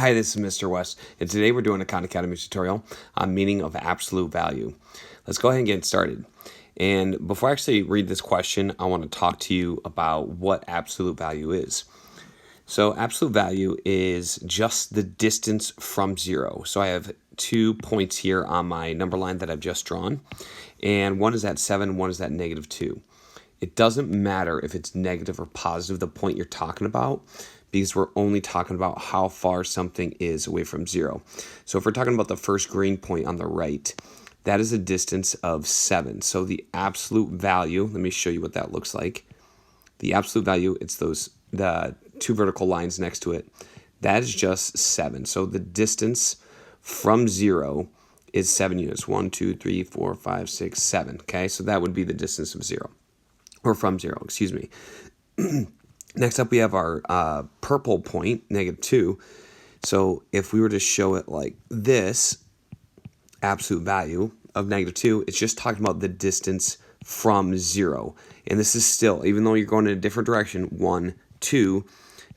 Hi, this is Mr. West, and today we're doing a Khan Academy tutorial on meaning of absolute value. Let's go ahead and get started. And before I actually read this question, I want to talk to you about what absolute value is. So absolute value is just the distance from zero. So I have 2 points here on my number line that I've just drawn, and one is at 7, one is at -2. It doesn't matter if it's negative or positive, the point you're talking about, because we're only talking about how far something is away from zero. So if we're talking about the first green point on the right, that is a distance of 7. So the absolute value, let me show you what that looks like. The absolute value, it's the 2 vertical lines next to it. That is just 7. So the distance from 0 is 7 units. 1, 2, 3, 4, 5, 6, 7. Okay, so that would be the distance of 0. Or from 0, excuse me. Next up, we have our purple point, -2. So if we were to show it like this, absolute value of -2, it's just talking about the distance from 0. And this is still, even though you're going in a different direction, 1, 2,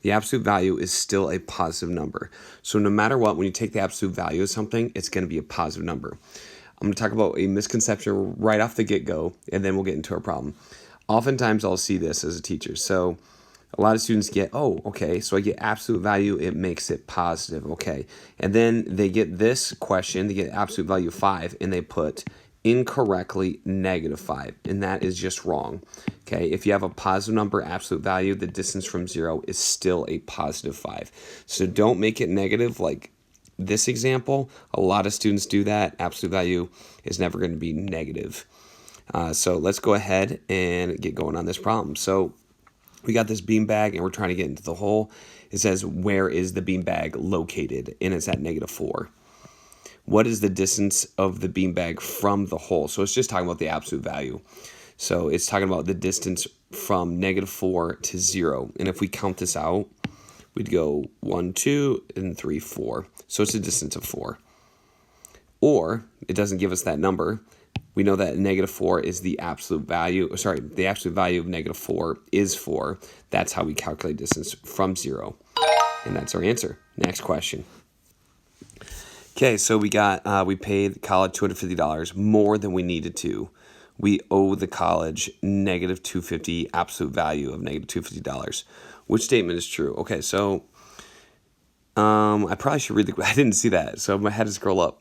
the absolute value is still a positive number. So no matter what, when you take the absolute value of something, it's going to be a positive number. I'm going to talk about a misconception right off the get-go, and then we'll get into our problem. Oftentimes, I'll see this as a teacher. So a lot of students get, oh, okay, so I get absolute value, it makes it positive, okay. And then they get this question, they get absolute value 5, and they put incorrectly -5, and that is just wrong, okay. If you have a positive number, absolute value, the distance from 0 is still a positive 5. So don't make it negative like this example. A lot of students do that. Absolute value is never going to be negative. So let's go ahead and get going on this problem. So we got this beanbag and we're trying to get into the hole. It says, where is the beanbag located? And it's at -4. What is the distance of the beanbag from the hole? So it's just talking about the absolute value. So it's talking about the distance from -4 to 0. And if we count this out, we'd go 1, 2, and 3, 4. So it's a distance of 4. Or it doesn't give us that number. We know that -4 is the absolute value. Sorry, the absolute value of -4 is 4. That's how we calculate distance from 0. And that's our answer. Next question. Okay, so we paid the college $250 more than we needed to. We owe the college -250, absolute value of -250. Which statement is true? Okay, so I probably should read I didn't see that, so I had to scroll up.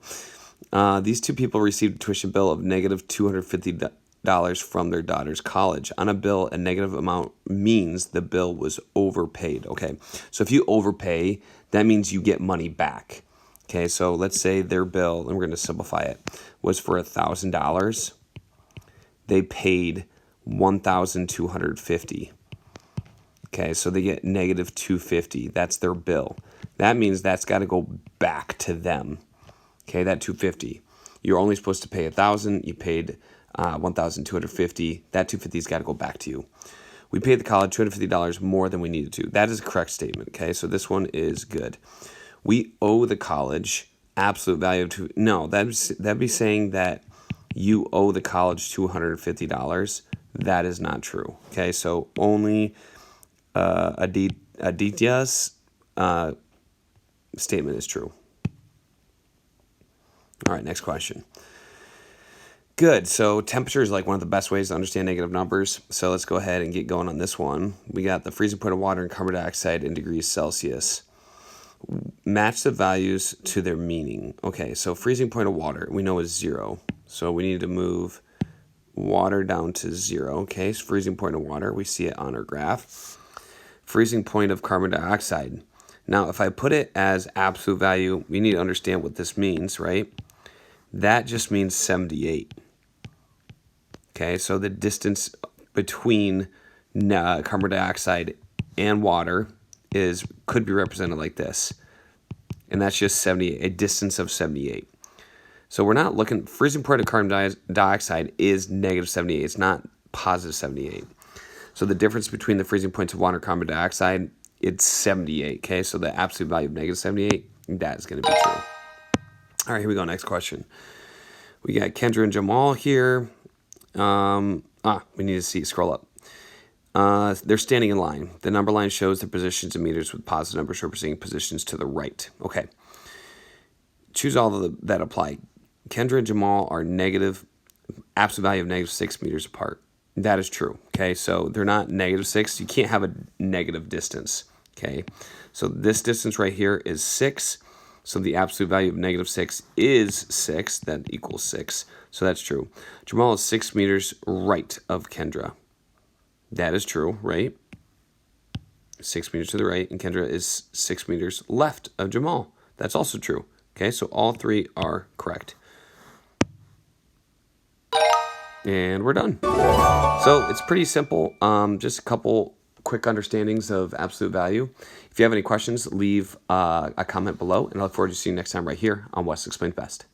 These two people received a tuition bill of -$250 from their daughter's college. On a bill, a negative amount means the bill was overpaid. Okay, so if you overpay, that means you get money back. Okay, so let's say their bill, and we're going to simplify it, was for $1,000. They paid $1,250. Okay, so they get -250. That's their bill. That means that's got to go back to them. Okay, that $250. You're only supposed to pay $1,000. You paid $1,250. That $250's got to go back to you. We paid the college $250 more than we needed to. That is a correct statement. Okay, so this one is good. We owe the college absolute value to no. That'd be saying that you owe the college $250. That is not true. Okay, so only Aditya's statement is true. All right, next question. Good, so temperature is like one of the best ways to understand negative numbers. So let's go ahead and get going on this one. We got the freezing point of water and carbon dioxide in degrees Celsius. Match the values to their meaning. Okay, so freezing point of water we know is 0. So we need to move water down to 0. Okay, so freezing point of water, we see it on our graph. Freezing point of carbon dioxide. Now, if I put it as absolute value, we need to understand what this means, right? That just means 78. Okay, so the distance between carbon dioxide and water could be represented like this. And that's just 78, a distance of 78. So we're not looking, freezing point of carbon dioxide is -78. It's not positive 78. So the difference between the freezing points of water and carbon dioxide, it's 78, okay? So the absolute value of -78, that is going to be true. All right, here we go, next question. We got Kendra and Jamal here. We need to scroll up. They're standing in line. The number line shows the positions in meters with positive numbers representing positions to the right. Okay. Choose all that apply. Kendra and Jamal are negative, absolute value of -6 meters apart. That is true. Okay, so they're not -6. You can't have a negative distance. Okay, so this distance right here is 6. So the absolute value of -6 is 6. That equals 6. So that's true. Jamal is 6 meters right of Kendra. That is true, right? 6 meters to the right, and Kendra is 6 meters left of Jamal. That's also true. Okay, so all three are correct. And we're done. So it's pretty simple. Just a couple quick understandings of absolute value. If you have any questions, leave a comment below, and I look forward to seeing you next time right here on Wes Explained Best.